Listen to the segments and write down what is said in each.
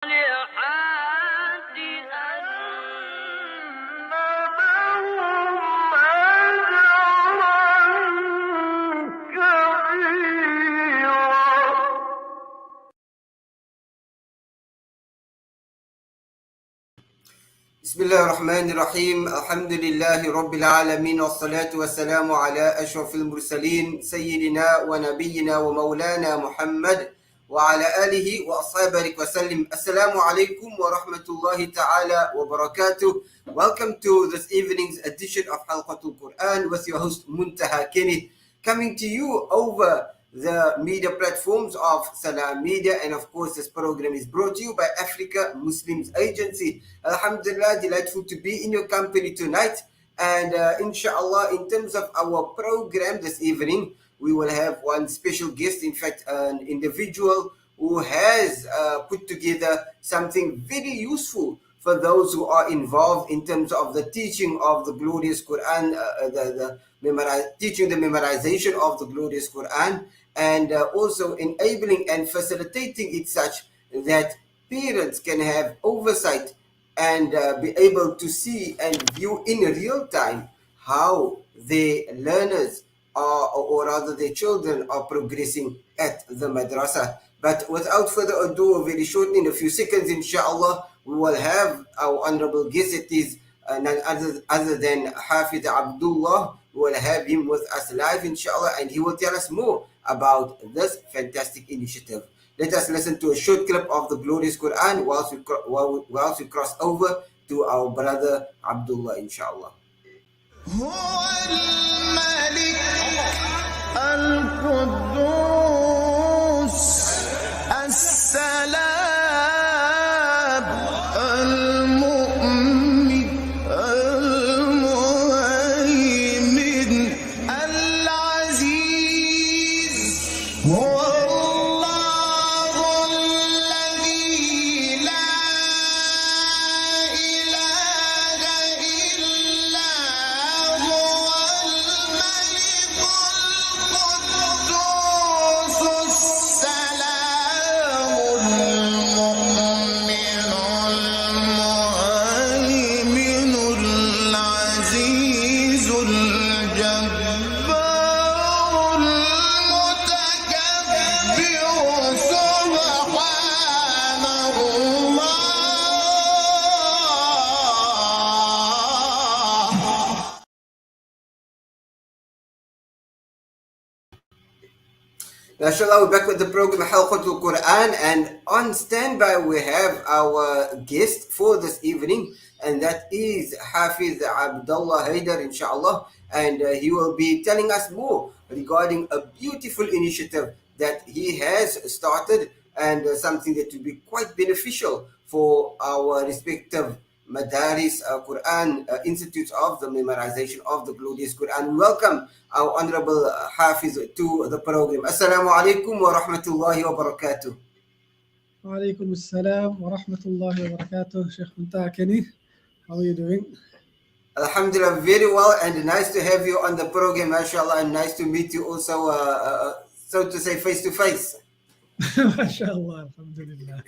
Bismillah ar-Rahman ar-Rahim. Alhamdulillahi Rabbil Alameen. Wassalatu wassalamu ala ashrafil mursaleen. Sayyidina wa nabiyyina wa maulana Muhammad wa ala alihi wa ashabihi wa sallim. Assalamu alaikum wa rahmatullahi ta'ala wa barakatuh. Welcome to this evening's edition of Halqatul Quraan with your host Muntahaa, coming to you over the media platforms of Salam Media, and of course this program is brought to you by Africa Muslims Agency. Alhamdulillah, delightful to be in your company tonight, and inshallah, in terms of our program this evening, we will have one special guest, in fact an individual who has put together something very useful for those who are involved in terms of the teaching of the glorious Quran, teaching the memorization of the glorious Quran, and also enabling and facilitating it such that parents can have oversight and be able to see and view in real time how their learners are, or rather their children are progressing at the madrasa. But without further ado, very shortly, in a few seconds, inshallah, we will have our honorable guest. It is none other than Haafidh Abdullah. We will have him with us live, inshallah, and he will tell us more about this fantastic initiative. Let us listen to a short clip of the glorious Quran whilst we cross over to our brother Abdullah, inshallah. Inshallah, we're back with the program Halqatul Quraan, and on standby we have our guest for this evening, and that is Haafidh Abdullah Haydar, inshallah, and he will be telling us more regarding a beautiful initiative that he has started, and something that will be quite beneficial for our respective Madaris Quran institutes of the memorization of the glorious Quran. Welcome our honorable Hafiz to the program. Assalamu alaikum wa rahmatullahi wa barakatuh. Wa alaikum assalam wa rahmatullahi wa barakatuh. Sheikh Muntahaa, how are you doing? Alhamdulillah, very well, and nice to have you on the program, mashallah, and nice to meet you also, so to say, face to face. Mashallah, alhamdulillah.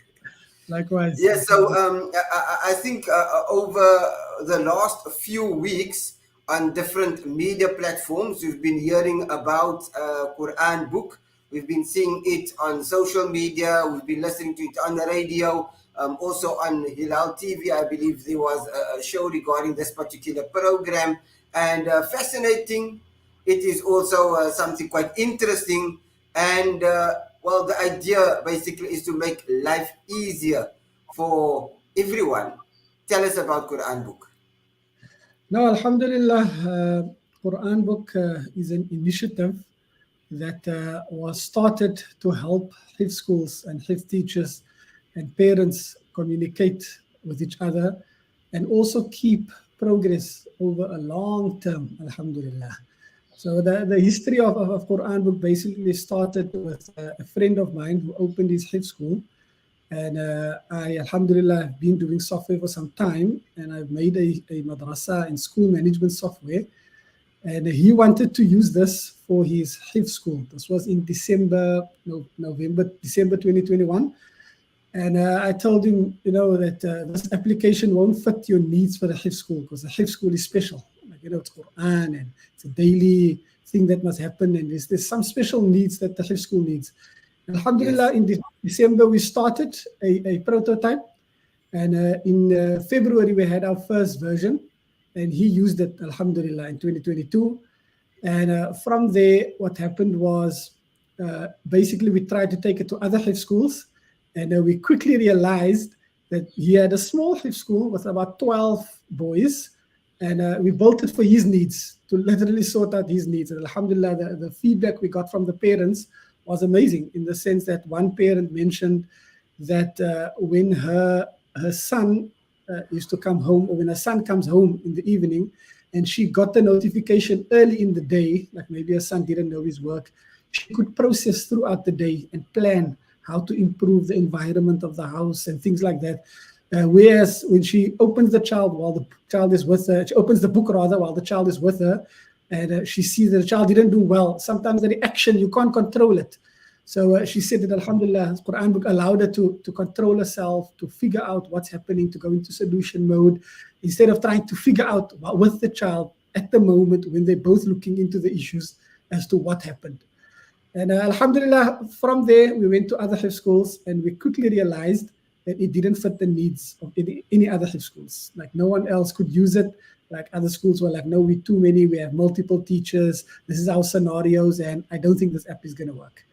Likewise. Yes, so I think over the last few weeks on different media platforms, we've been hearing about Quran book. We've been seeing it on social media. We've been listening to it on the radio. Also on Hilal TV, I believe there was a show regarding this particular program. And fascinating. It is also something quite interesting. And well, the idea basically is to make life easier for everyone. Tell us about Quran book. No, alhamdulillah, Quran book is an initiative that was started to help Hifz schools and Hifz teachers and parents communicate with each other and also keep progress over a long term, alhamdulillah. So the history of Quran book basically started with a friend of mine who opened his Hifz school. And I, alhamdulillah, have been doing software for some time, and I've made a madrasa and school management software. And he wanted to use this for his Hifz school. This was in December 2021. And I told him, that this application won't fit your needs for the Hifz school, because the Hifz school is special. Like, it's Quran, and it's a daily thing that must happen, and there's some special needs that the Hifz school needs. Alhamdulillah, in December, we started a prototype. And in February, we had our first version. And he used it, alhamdulillah, in 2022. And from there, what happened was, basically, we tried to take it to other Hifz schools. And we quickly realized that he had a small Hifz school with about 12 boys. And we built it for his needs, to literally sort out his needs. And alhamdulillah, the feedback we got from the parents was amazing, in the sense that one parent mentioned that when her son used to come home, or when her son comes home in the evening, and she got the notification early in the day, like maybe her son didn't know his work, she could process throughout the day and plan how to improve the environment of the house and things like that. Whereas when she opens the child while the child is with her, she opens the book rather while the child is with her, and she sees that the child didn't do well. Sometimes the reaction, you can't control it. So she said that alhamdulillah, the Quran book allowed her to control herself, to figure out what's happening, to go into solution mode, instead of trying to figure out with the child at the moment when they're both looking into the issues as to what happened. And alhamdulillah, from there, we went to other Hifz schools, and we quickly realized that it didn't fit the needs of any other Hifz schools. Like, no one else could use it. Like, other schools were like, no, we're too many, we have multiple teachers, this is our scenarios, and I don't think this app is going to work.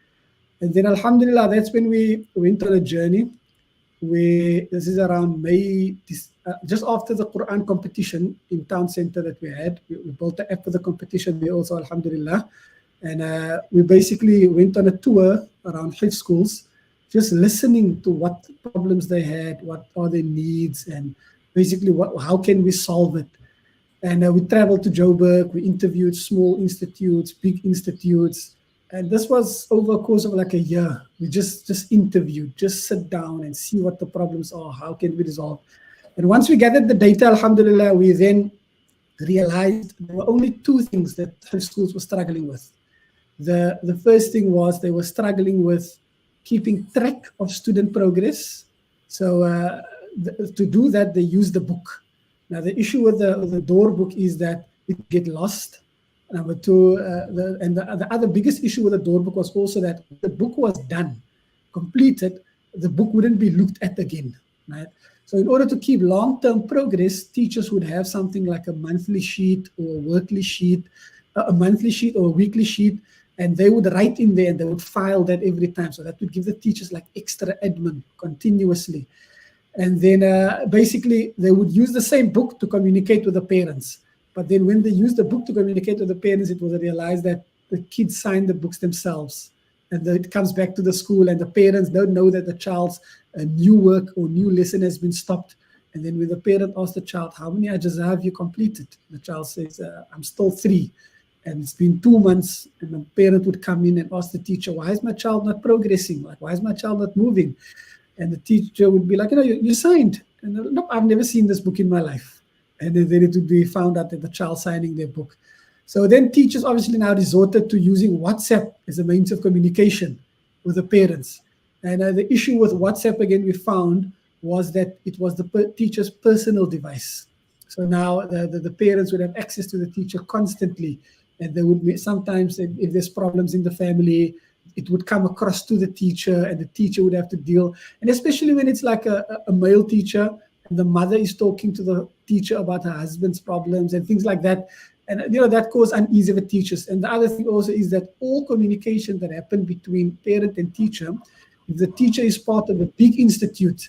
And then alhamdulillah, that's when we went on a journey. This is around May, just after the Quran competition in town center that we had. We built the app for the competition there also, alhamdulillah. And we basically went on a tour around Hifz schools, just listening to what problems they had, what are their needs, and basically how can we solve it. And we traveled to Joburg, we interviewed small institutes, big institutes, and this was over a course of like a year. We just interviewed, just sit down and see what the problems are, how can we resolve. And once we gathered the data, alhamdulillah, we then realized there were only two things that Hifz schools were struggling with. The first thing was they were struggling with keeping track of student progress. So to do that, they use the book. Now, the issue with the door book is that it get lost. Number two, the other biggest issue with the door book was also that the book was done, completed, the book wouldn't be looked at again, right? So in order to keep long-term progress, teachers would have something like a monthly sheet or a weekly sheet, a monthly sheet or a weekly sheet, and they would write in there and they would file that every time. So that would give the teachers like extra admin continuously. And then basically they would use the same book to communicate with the parents. But then when they use the book to communicate with the parents, it was realized that the kids sign the books themselves. And it comes back to the school, and the parents don't know that the child's new work or new lesson has been stopped. And then when the parent asks the child, how many ajaz have you completed? The child says, I'm still 3. And it's been 2 months. And the parent would come in and ask the teacher, why is my child not progressing? Like, why is my child not moving? And the teacher would be like, you signed. And no, I've never seen this book in my life. And then it would be found out that the child signing their book. So then teachers obviously now resorted to using WhatsApp as a means of communication with the parents. And the issue with WhatsApp, again, we found was that it was the teacher's personal device. So now the parents would have access to the teacher constantly. And there would be sometimes, if there's problems in the family, it would come across to the teacher, and the teacher would have to deal. And especially when it's like a male teacher, and the mother is talking to the teacher about her husband's problems and things like that. And that caused unease with teachers. And the other thing also is that all communication that happened between parent and teacher, if the teacher is part of a big institute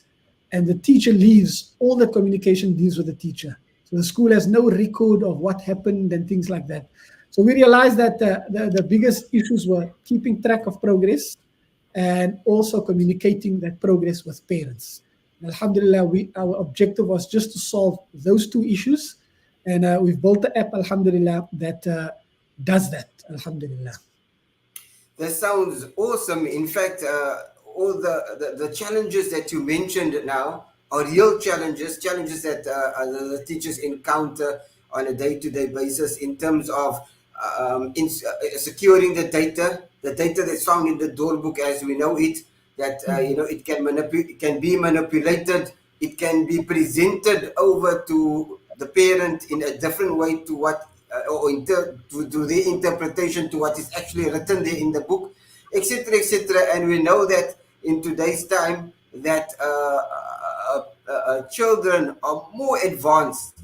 and the teacher leaves, all the communication deals with the teacher. So the school has no record of what happened and things like that. So we realized that the biggest issues were keeping track of progress and also communicating that progress with parents. And alhamdulillah, our objective was just to solve those two issues. And we've built the app, alhamdulillah, that does that, alhamdulillah. That sounds awesome. In fact, all the challenges that you mentioned now are real challenges that the teachers encounter on a day-to-day basis in terms of securing the data that's found in the door book as we know it, that it can be manipulated. It can be presented over to the parent in a different way to what to their interpretation to what is actually written there in the book, etc., etc. And we know that in today's time that children are more advanced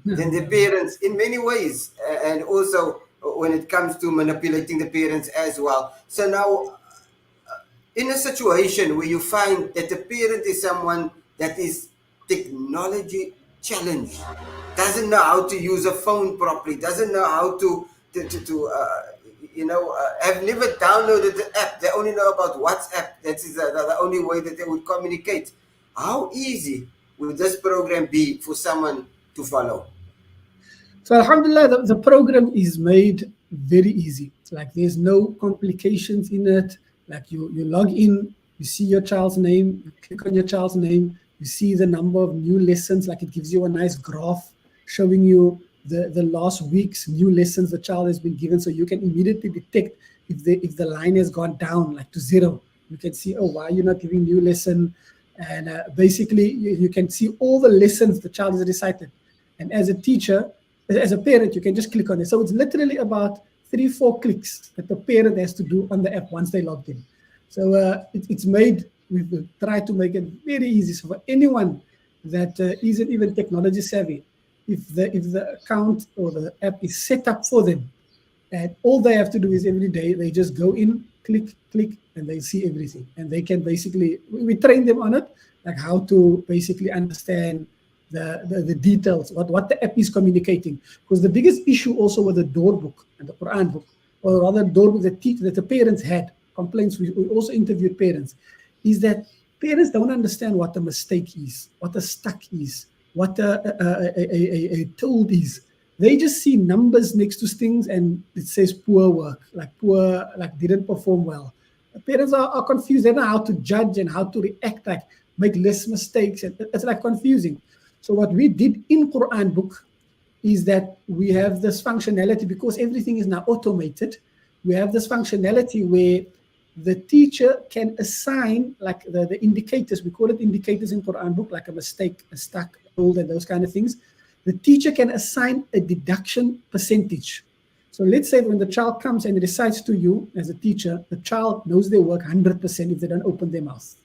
than their parents in many ways, and also when it comes to manipulating the parents as well. So now, in a situation where you find that the parent is someone that is technology challenged, doesn't know how to use a phone properly, doesn't know how have never downloaded the app, they only know about WhatsApp, that is the only way that they would communicate. How easy would this program be for someone to follow? So Alhamdulillah, the program is made very easy. It's like there's no complications in it. Like you log in, you see your child's name, you click on your child's name, you see the number of new lessons, like it gives you a nice graph showing you the last week's new lessons the child has been given, so you can immediately detect if the line has gone down like to 0. You can see, oh, why are you not giving new lesson? And basically you can see all the lessons the child has recited. And as a teacher, as a parent, you can just click on it. So it's literally about 3-4 clicks that the parent has to do on the app once they logged in. So it's made, we've tried to make it very easy. So for anyone that isn't even technology savvy, if the account or the app is set up for them, and all they have to do is every day they just go in, click, and they see everything. And they can basically, we train them on it, like how to basically understand the details, what the app is communicating. Because the biggest issue also with the door book and the Quran book, or rather door book that the parents had, complaints, we also interviewed parents, is that parents don't understand what a mistake is, what a stuck is, what a told is. They just see numbers next to things and it says poor work, like didn't perform well. The parents are confused. They don't know how to judge and how to react, like make less mistakes. And it's like confusing. So what we did in Quran book is that we have this functionality, because everything is now automated. We have this functionality where the teacher can assign like the indicators. We call it indicators in Quran book, like a mistake, a stuck, old, and those kind of things. The teacher can assign a deduction percentage. So let's say when the child comes and recites to you as a teacher, the child knows their work 100% if they don't open their mouth,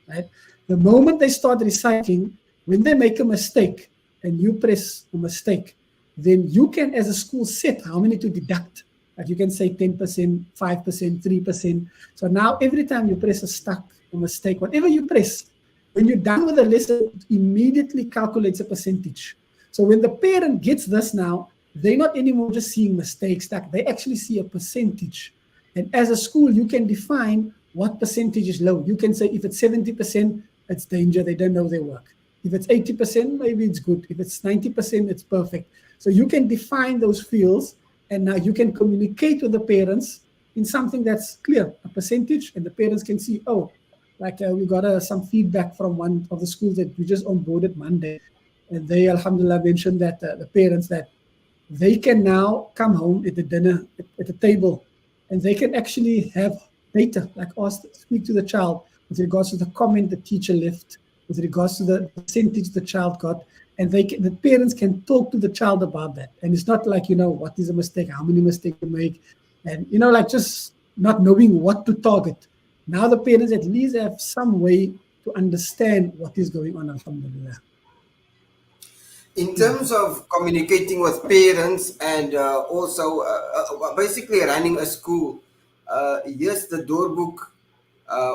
right? The moment they start reciting, when they make a mistake and you press a mistake, then you can, as a school, set how many to deduct. Like you can say 10%, 5%, 3%. So now every time you press a stuck, a mistake, whatever you press, when you're done with the lesson, it immediately calculates a percentage. So when the parent gets this now, they're not anymore just seeing mistakes, stuck. They actually see a percentage. And as a school, you can define what percentage is low. You can say if it's 70%, it's danger, they don't know their work. If it's 80%, maybe it's good. If it's 90%, it's perfect. So you can define those fields, and now you can communicate with the parents in something that's clear, a percentage, and the parents can see, oh, like we got some feedback from one of the schools that we just onboarded Monday, and they, alhamdulillah, mentioned that the parents, that they can now come home at the dinner, at the table, and they can actually have data, like speak to the child with regards to the comment the teacher left, with regards to the percentage the child got, and the parents can talk to the child about that. And it's not like, what is a mistake, how many mistakes you make, and, like just not knowing what to target. Now the parents at least have some way to understand what is going on, alhamdulillah. In terms of communicating with parents and also basically running a school, yes, the door book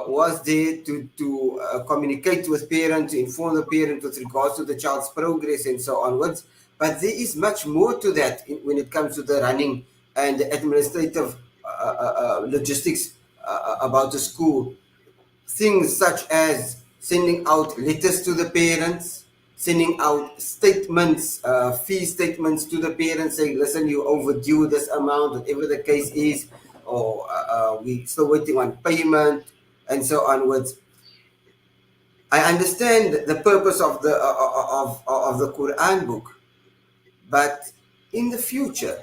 was there to communicate with parents, to inform the parent with regards to the child's progress and so onwards. But there is much more to that when it comes to the running and the administrative logistics about the school. Things such as sending out letters to the parents, sending out statements, fee statements to the parents saying, listen, you overdue this amount, whatever the case is, or we're still waiting on payment, and so onwards. I understand the purpose of the Quran book, but in the future,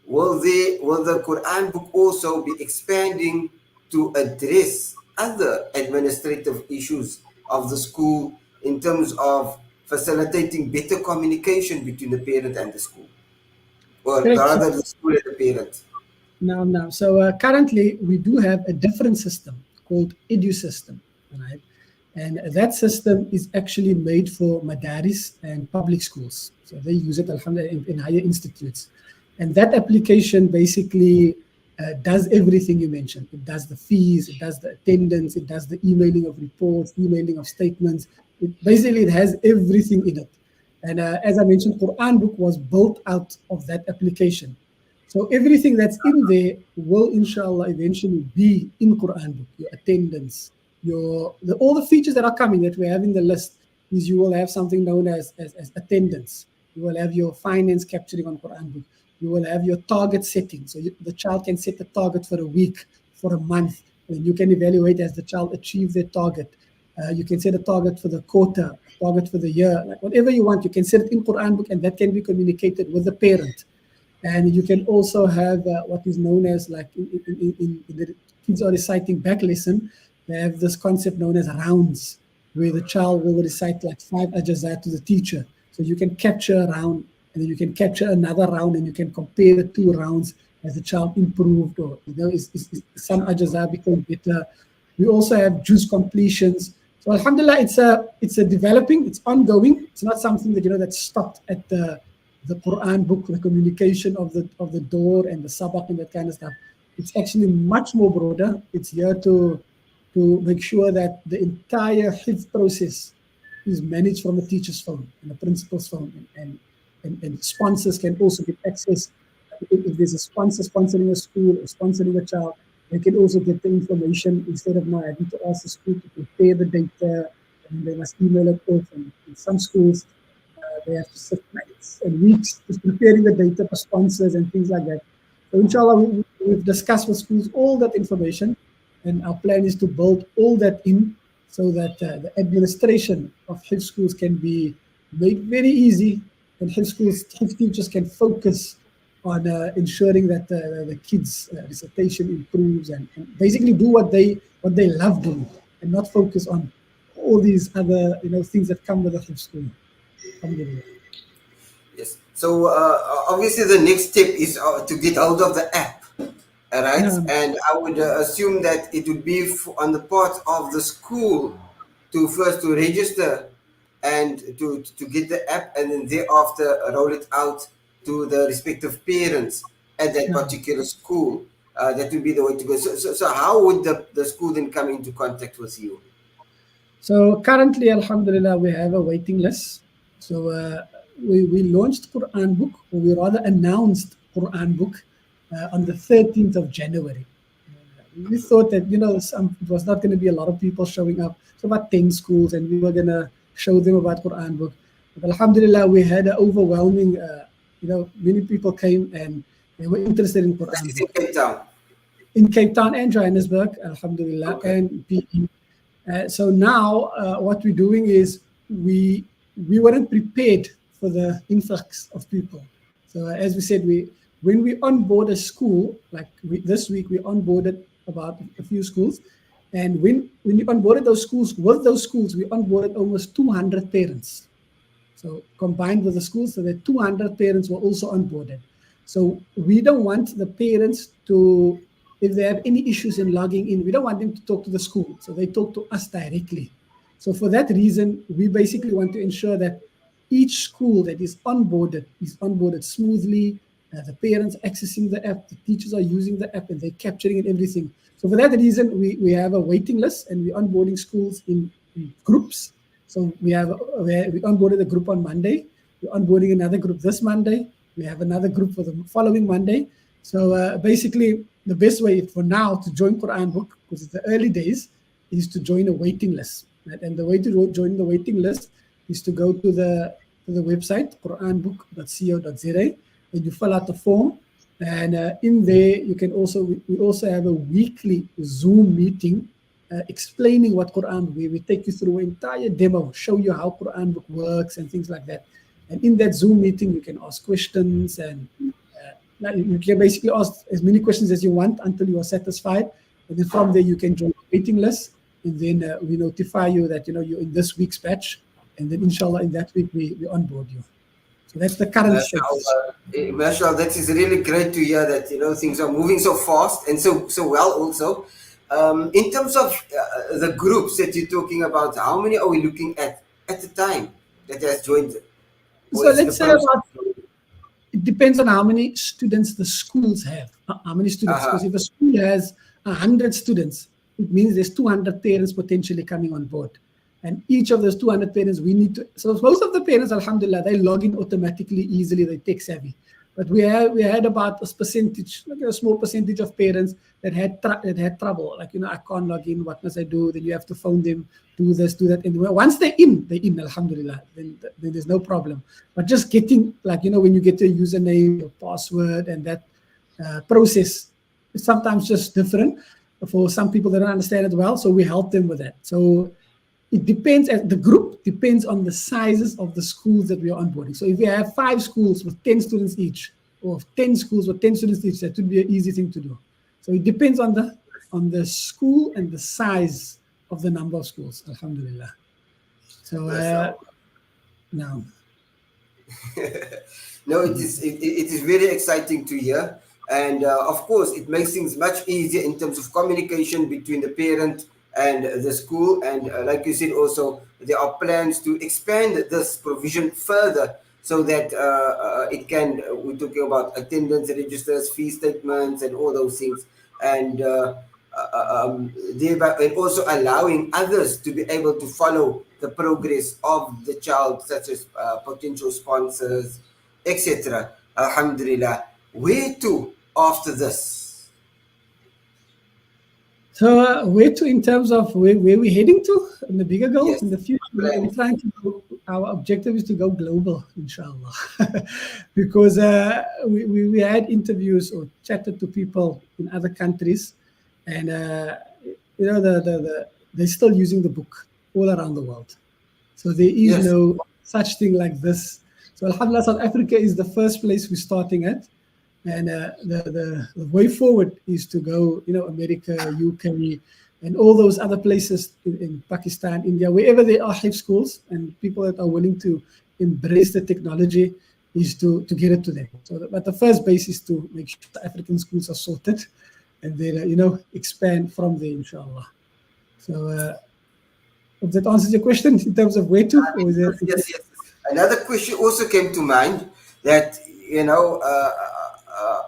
will the Quran book also be expanding to address other administrative issues of the school in terms of facilitating better communication between the parent and the school, or Correct. So rather the school and the parent? now. So currently we do have a different system called Edu system, right? And that system is actually made for madaris and public schools. So they use it, alhamdulillah, in higher institutes. And that application basically does everything you mentioned. It does the fees, it does the attendance, it does the emailing of reports, emailing of statements. It has everything in it. And as I mentioned, Quran book was built out of that application. So everything that's in there will, inshallah, eventually be in Quran book. Your attendance, all the features that are coming that we have in the list is you will have something known as attendance. You will have your finance capturing on Quran book. You will have your target setting. So the child can set a target for a week, for a month, and you can evaluate as the child achieves their target. You can set a target for the quarter, target for the year, like whatever you want. You can set it in Quran book, and that can be communicated with the parent. And you can also have what is known as, like in the kids are reciting back lesson, they have this concept known as rounds, where the child will recite like 5 ajazat to the teacher. So you can capture a round, and then you can capture another round, and you can compare the 2 rounds as the child improved, or is some ajazat become better. We also have juice completions. So alhamdulillah, it's a developing, it's ongoing. It's not something that that's stopped at the Quran book, the communication of the door and the sabak and that kind of stuff. It's actually much more broader. It's here to make sure that the entire hifz process is managed from the teacher's phone and the principal's phone, and sponsors can also get access. If there's a sponsor sponsoring a school or sponsoring a child, they can also get the information instead of now having to ask the school to prepare the data and they must email it off. And in some schools, they have to sit nights and weeks just preparing the data for sponsors and things like that. So inshallah, we've discussed with schools all that information, and our plan is to build all that in so that the administration of Hifz schools can be made very easy, and Hifz teachers can focus on ensuring that the kids' recitation improves and basically do what they love doing, and not focus on all these other things that come with a Hifz school. Alhamdulillah. Yes. So obviously the next step is to get hold of the app, right? Yeah. And I would assume that it would be on the part of the school to first to register and to get the app, and then thereafter roll it out to the respective parents at that Yeah. particular school. That would be the way to go. So how would the school then come into contact with you? So currently, alhamdulillah, we have a waiting list. So we launched Quran book, or we rather announced Quran book on the 13th of January. We thought that it was not going to be a lot of people showing up. So about 10 schools, and we were going to show them about Quran book. But alhamdulillah, we had an overwhelming, many people came and they were interested in Quran This is book. in Cape Town. In Cape Town and Johannesburg, alhamdulillah, Okay. and PE. So now what we're doing is we weren't prepared for the influx of people. So as we said, when we onboard a school, like this week we onboarded about a few schools, and when we onboarded those schools, with those schools we onboarded almost 200 parents. So combined with the schools, so that 200 parents were also onboarded. So we don't want the parents to, if they have any issues in logging in, we don't want them to talk to the school. So they talk to us directly. So for that reason, we basically want to ensure that each school that is onboarded smoothly. The parents accessing the app, the teachers are using the app, and they're capturing and everything. So for that reason, we have a waiting list, and we're onboarding schools in groups. So we onboarded a group on Monday. We're onboarding another group this Monday. We have another group for the following Monday. So basically, the best way for now to join Quran book, because it's the early days, is to join a waiting list. Right? And the way to join the waiting list is to go to the website, quranbook.co.za, and you fill out the form. And in there, we also have a weekly Zoom meeting explaining what Quran, we take you through an entire demo, show you how Quran book works and things like that. And in that Zoom meeting, you can ask questions, and you can basically ask as many questions as you want until you are satisfied. And then from there, you can join the waiting list. And then we notify you that, you're in this week's batch. And then, inshallah, in that week, we onboard you. So that's the current status. Mashallah, that is really great to hear that things are moving so fast and so well also. In terms of the groups that you're talking about, how many are we looking at the time that has joined? So let's say it depends on how many students the schools have. How many students? Because if a school has 100 students, it means there's 200 parents potentially coming on board. And each of those 200 parents, we need to. So most of the parents, alhamdulillah, they log in automatically, easily. They tech savvy. But we had about a percentage, like a small percentage of parents that had trouble. Like, I can't log in. What must I do? Then you have to phone them, do this, do that. And once they're in, alhamdulillah. Then there's no problem. But just getting, like, when you get a username, your password, and that process is sometimes just different for some people that don't understand it well. So we help them with that. So it depends, the group depends on the sizes of the schools that we are onboarding. So if we have 5 schools with 10 students each, or 10 schools with 10 students each, that would be an easy thing to do. So it depends on the school and the size of the number of schools, alhamdulillah. So now. No, it is very exciting to hear. And of course, it makes things much easier in terms of communication between the parent and the school. And like you said, also there are plans to expand this provision further so that it can, we're talking about attendance registers, fee statements, and all those things, and thereby, and also allowing others to be able to follow the progress of the child, such as potential sponsors, etc. Alhamdulillah. Where to after this? So where to in terms of where we're heading to in the bigger goals? Yes. In the future? We're trying to go, our objective is to go global, inshallah. Because we had interviews or chatted to people in other countries, and they're still using the book all around the world. So there is no such thing like this. So alhamdulillah, South Africa is the first place we're starting at. And the way forward is to go, America, UK, and all those other places in Pakistan, India, wherever there are Hifz schools and people that are willing to embrace the technology, is to get it to them. So, but the first base is to make sure the African schools are sorted, and then expand from there, inshallah. So, if that answers your question in terms of where to, or is there? Yes. Another question also came to mind that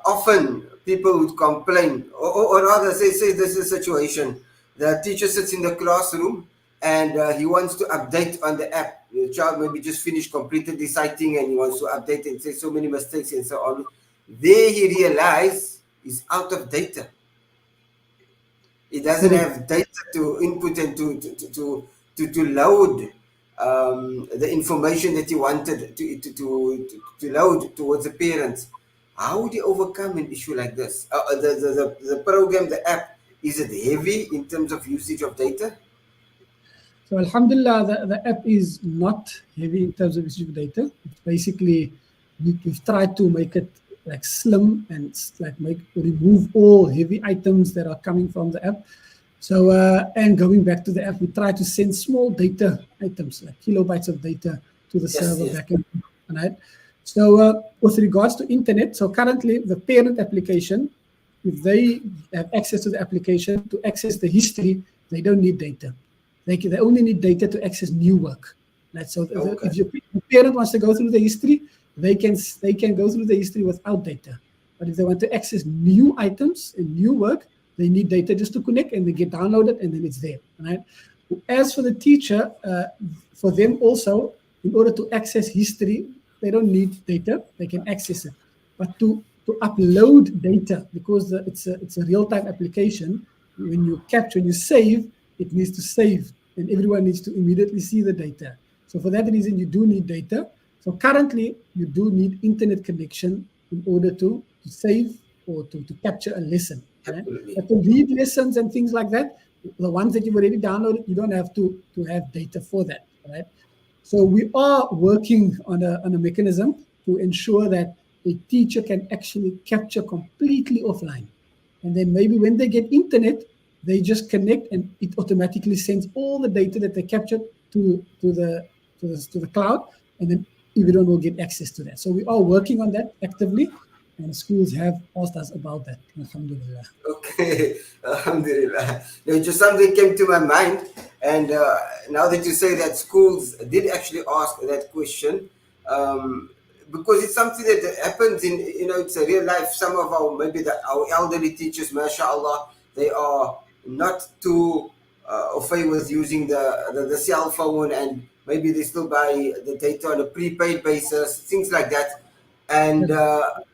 often people would complain, or rather say this is a situation. The teacher sits in the classroom and he wants to update on the app. The child maybe just finished completed reciting and he wants to update and say so many mistakes and so on. There he realizes he's out of data. He doesn't have data to input and to load the information that he wanted to load towards the parents. How would you overcome an issue like this? The program, the app, is it heavy in terms of usage of data? So alhamdulillah, the app is not heavy in terms of usage of data. It's basically, we've tried to make it like slim and like remove all heavy items that are coming from the app. So and going back to the app, we try to send small data items, like kilobytes of data, to the server backend. Right? So with regards to internet, so currently the parent application, if they have access to the application to access the history, they don't need data. They only need data to access new work. Right? So if your parent wants to go through the history, they can go through the history without data. But if they want to access new items and new work, they need data just to connect, and they get downloaded, and then it's there. Right? As for the teacher, for them also, in order to access history, they don't need data, they can access it. But to upload data, because it's a real-time application, when you save, it needs to save, and everyone needs to immediately see the data. So for that reason, you do need data. So currently, you do need internet connection in order to save or to capture a lesson. Right? But to read lessons and things like that, the ones that you've already downloaded, you don't have to have data for that. Right? So we are working on a mechanism to ensure that a teacher can actually capture completely offline. And then maybe when they get internet, They just connect, and it automatically sends all the data that they captured to the cloud, and then everyone will get access to that. So we are working on that actively, and schools have asked us about that. Alhamdulillah. Okay, Alhamdulillah. No, just something came to my mind, and now that you say that, schools did actually ask that question, because it's something that happens in, it's a real life. Some of our elderly teachers, mashallah, they are not too au fait with using the cell phone, and maybe they still buy the data on a prepaid basis, things like that. And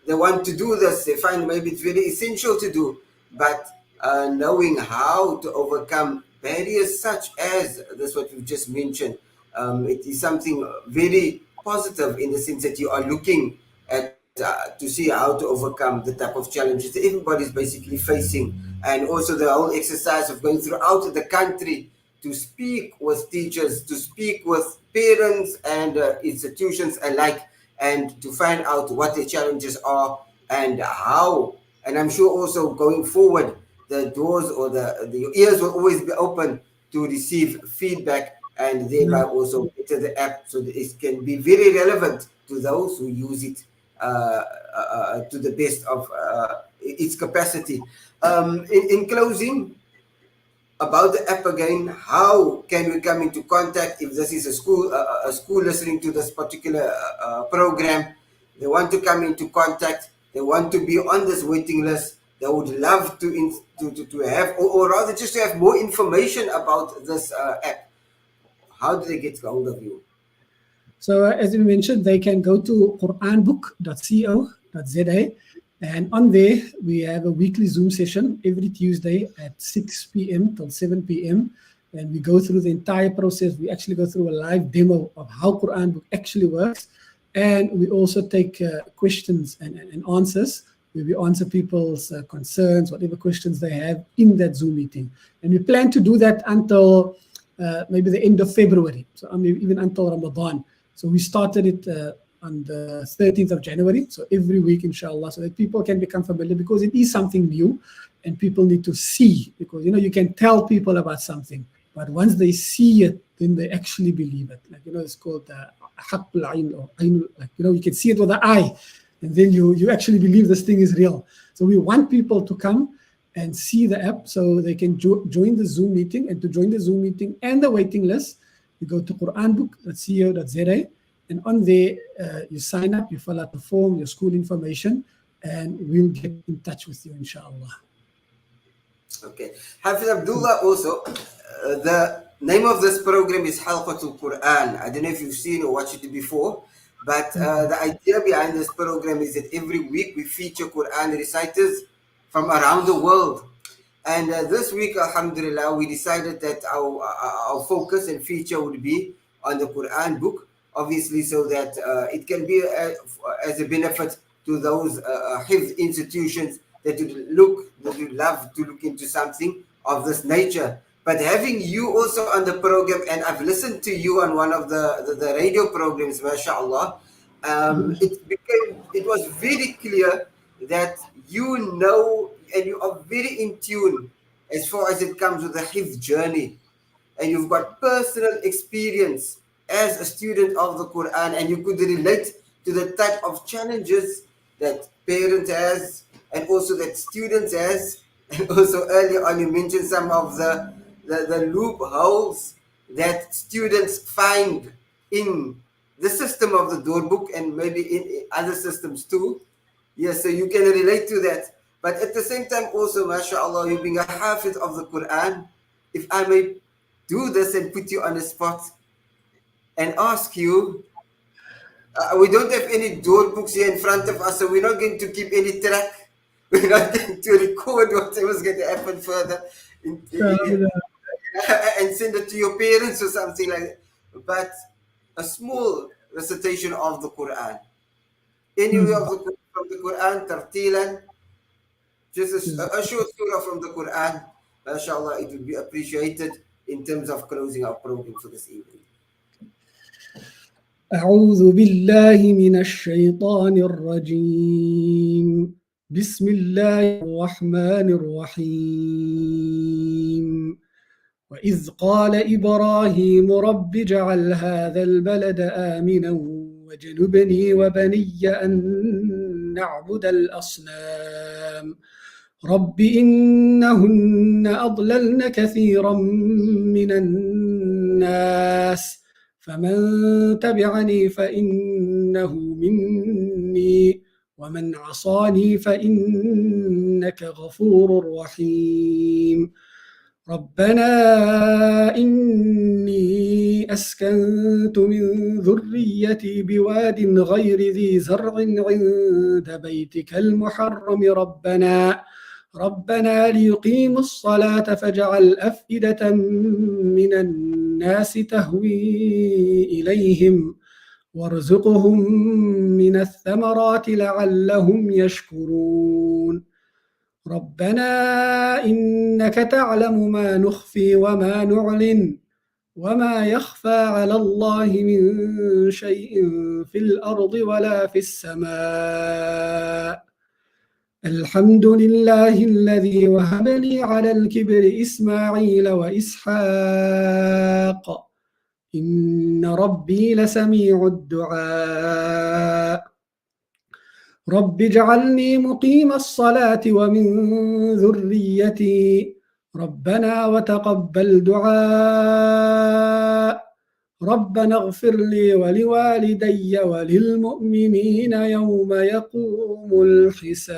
they want to do this. They find maybe it's very essential to do, but knowing how to overcome barriers such as this, what we've just mentioned, it is something very positive in the sense that you are looking at to see how to overcome the type of challenges that everybody's basically facing, and also the whole exercise of going throughout the country to speak with teachers, to speak with parents and institutions alike, and to find out what the challenges are and how. And I'm sure also going forward, the doors or the ears will always be open to receive feedback, and thereby also better the app so that it can be very relevant to those who use it to the best of its capacity. In closing, about the app again, how can we come into contact if this is a school listening to this particular program? They want to come into contact, they want to be on this waiting list, they would love to have, or rather just to have more information about this app. How do they get hold of you? So as you mentioned, they can go to quranbook.co.za, and on there we have a weekly Zoom session every Tuesday at 6 p.m. till 7 p.m. and we go through the entire process. We actually go through a live demo of how Quran Book actually works, and we also take questions and answers, where we answer people's concerns, whatever questions they have in that Zoom meeting. And we plan to do that until maybe the end of February, so maybe even until Ramadan. So we started it on the 13th of January, so every week, inshallah, so that people can become familiar, because it is something new and people need to see, because you can tell people about something, but once they see it, then they actually believe it. Like, it's called Halqatul Quraan, or like, you can see it with the eye, and then you actually believe this thing is real. So we want people to come and see the app so they can join the Zoom meeting. And to join the Zoom meeting and the waiting list, you go to quranbook.co.za, and on there you sign up, you fill out the form, your school information, and we'll get in touch with you, inshallah. Okay. Haafidh Abdullah, also, the name of this program is Halqatul Quraan. I don't know if you've seen or watched it before, but the idea behind this program is that every week we feature Quran reciters from around the world. And this week, alhamdulillah, we decided that our focus and feature would be on the Quran book, obviously, so that it can be as a benefit to those Hifz institutions that would love to look into something of this nature. But having you also on the program, and I've listened to you on one of the radio programs, mashallah, it was very clear that you know and you are very in tune as far as it comes with the Hifz journey, and you've got personal experience as a student of the Quran, and you could relate to the type of challenges that parents has and also that students has. And also earlier on you mentioned some of the loopholes that students find in the system of the door book, and maybe in other systems too. Yes, so you can relate to that. But at the same time also, mashallah, you being a Haafidh of the Quran, if I may do this and put you on the spot and ask you, we don't have any door books here in front of us, so we're not going to keep any track. We're not going to record whatever's going to happen further and send it to your parents or something like that. But a small recitation of the Quran. Anyway, from the Quran, tartilan, just a short surah from the Quran, mashallah, it would be appreciated in terms of closing our program for this evening. أعوذ بالله من الشيطان الرجيم بسم الله الرحمن الرحيم وإذ قال إبراهيم رب اجعل هذا البلد آمنا واجنبني وبني أن نعبد الأصنام رب إنهن أضللن كثيرا من الناس فمن تبعني فإنه مني ومن عصاني فإنك غفور رحيم ربنا إني أسكنت من ذريتي بواد غير ذي زرع عند بيتك المحرم ربنا ليقيموا الصلاة فاجعل أفئدة من الناس تهوي إليهم وارزقهم من الثمرات لعلهم يشكرون ربنا إنك تعلم ما نخفي وما نعلن وما يخفى على الله من شيء في الأرض ولا في السماء الحمد لله الذي وهب لي على الكبر إسماعيل وإسحاق إن ربي لسميع الدعاء رب اجعلني مقيم الصلاة ومن ذريتي ربنا وتقبل دعاء ربنا اغفر لي ولوالدي وللمؤمنين يوم يقوم الحساب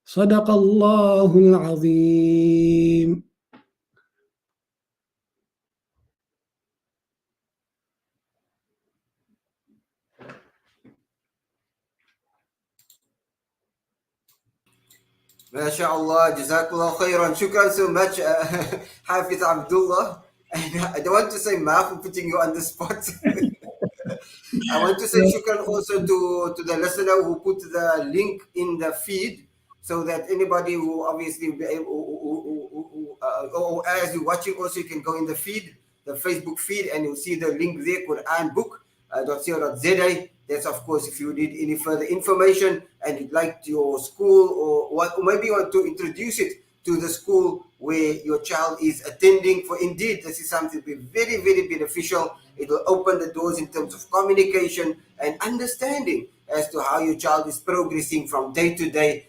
صدق الله العظيم. MashaAllah, Jazakallah khairan. Shukran so much, Haafidh Abdullah. And I don't want to say ma for putting you on the spot. I want to say shukran also to the listener who put the link in the feed so that anybody who obviously will be able, or as you're watching also, you can go in the feed, the Facebook feed, and you'll see the link there, quranbook.co.za. That's, of course, if you need any further information and you'd like your school or maybe you want to introduce it to the school where your child is attending. For indeed, this is something to be very, very beneficial. It will open the doors in terms of communication and understanding as to how your child is progressing from day to day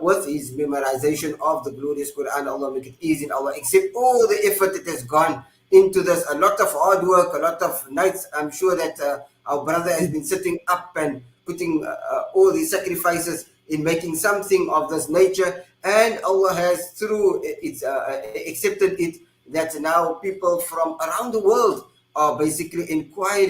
with his memorization of the glorious Quran. Allah make it easy, and Allah accept all the effort that has gone into this. A lot of hard work, a lot of nights. I'm sure that our brother has been sitting up and putting all these sacrifices in making something of this nature, and Allah has through it accepted it that now people from around the world are basically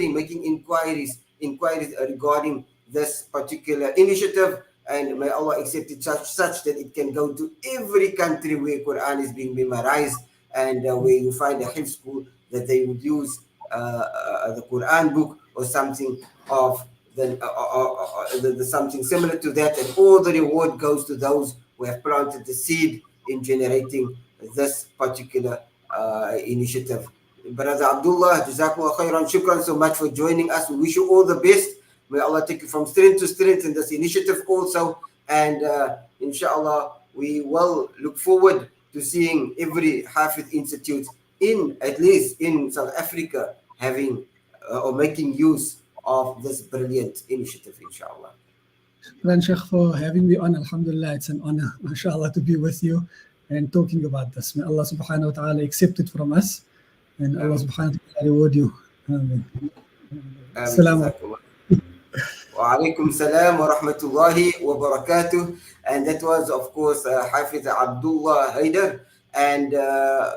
making inquiries regarding this particular initiative, and may Allah accept it such that it can go to every country where Quran is being memorized, and where you find a hifz school that they would use the Quran book or something of the something similar to that, and all the reward goes to those who have planted the seed in generating this particular initiative. Brother Abdullah, Jazakallah khairan, shukran so much for joining us. We wish you all the best. May Allah take you from strength to strength in this initiative also, and inshallah we will look forward to seeing every Haafidh Institute at least in South Africa having or making use of this brilliant initiative, inshallah. Shukran, Sheikh, for having me on. Alhamdulillah, it's an honor, mashallah, to be with you and talking about this. May Allah subhanahu wa ta'ala accept it from us, and Allah subhanahu wa ta'ala reward you. Amen. Assalamu alaikum. Wa alaikum salam wa rahmatullahi wa barakatuh. And that was, of course, Haafidh Abdullah Haydar, and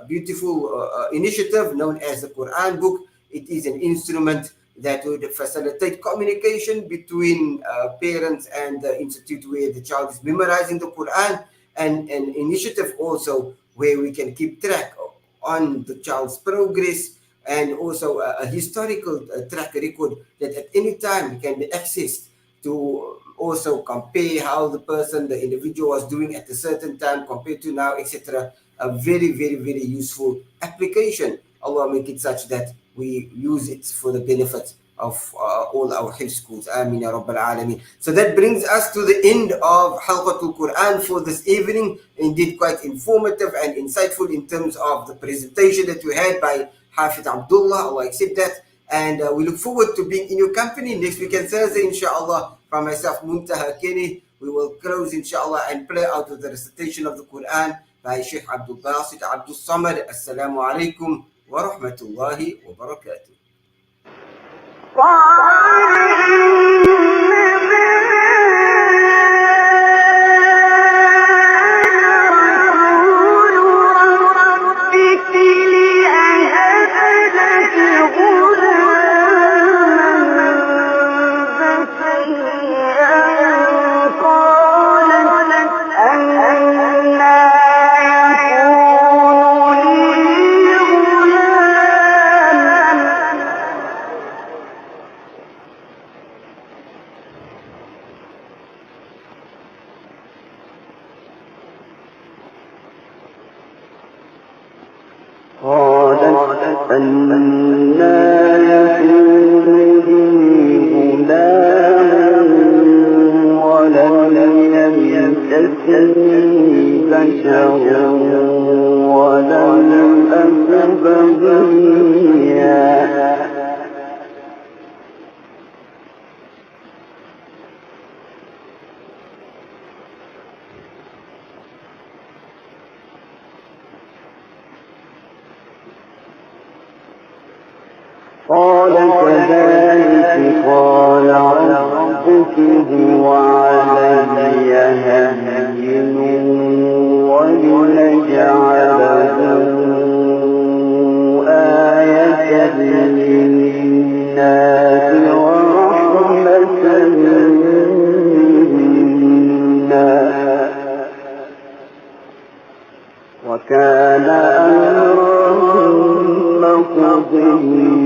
beautiful initiative known as the Quran book. It is an instrument that would facilitate communication between parents and the institute where the child is memorizing the Quran, and an initiative also where we can keep track on the child's progress, and also a historical track record that at any time can be accessed to also compare how the individual was doing at a certain time compared to now, etc. A very, very, very useful application. Allah make it such that we use it for the benefit of all our Hifz schools. Amin ya Rabbal Alameen. So that brings us to the end of Halqatul Quraan for this evening. Indeed, quite informative and insightful in terms of the presentation that we had by Haafidh Abdullah. Allah accept that. And we look forward to being in your company next weekend Thursday, inshallah. From myself, Muntahaa Kenny, we will close, inshallah, and play out with the recitation of the Quran by Sheikh Abdul Basit Abdul Samad. Assalamu alaikum wa rahmatullahi wa barakatuh. قال كذلك قال ربك هو علي هين ولنجعله آية للناس ورحمة منا وكان أمرا مقضيا.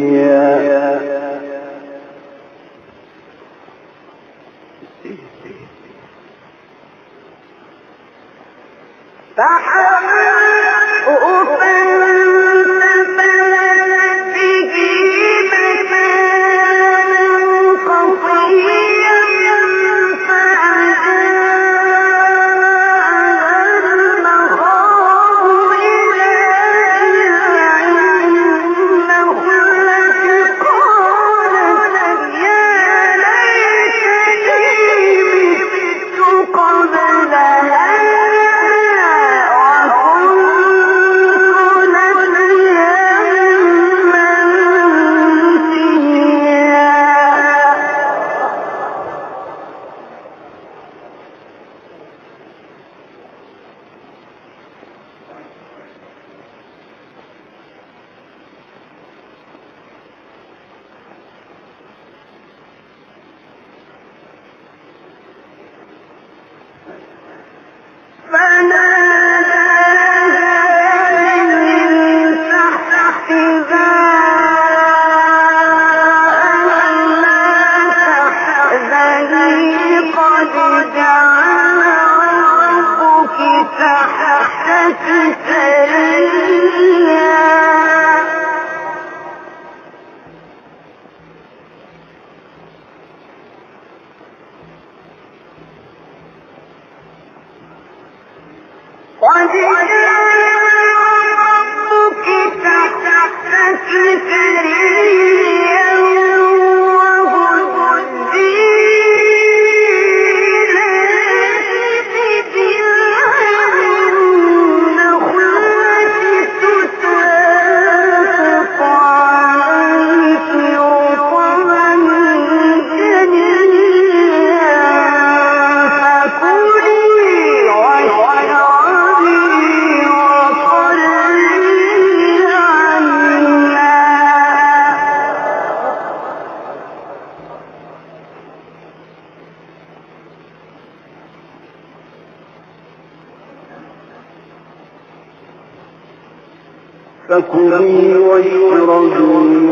فكلي واشربي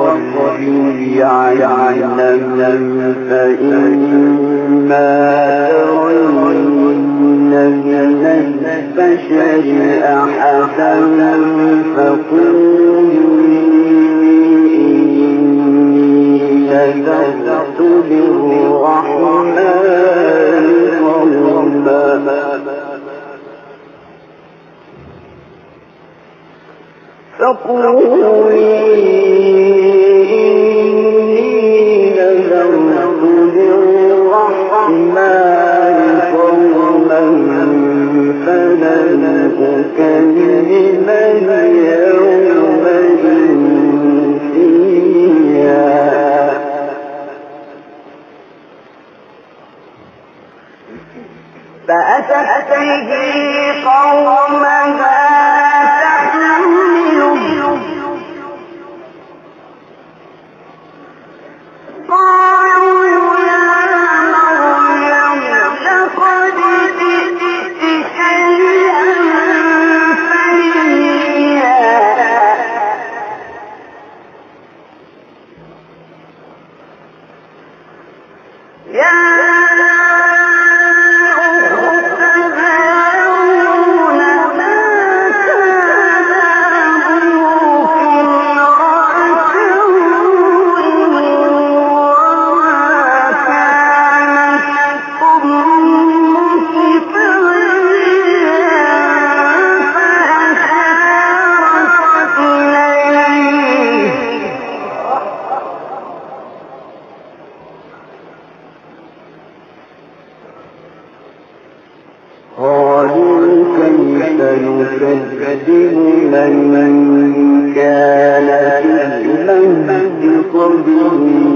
وقري عينا فإما ترين من البشر أحدا فقولي إني للرحمن صوما فقولي إني نذرت للرحمن صوما فلن أكلم اليوم إنسيا فأتت به قومها من كان في المهد صبيا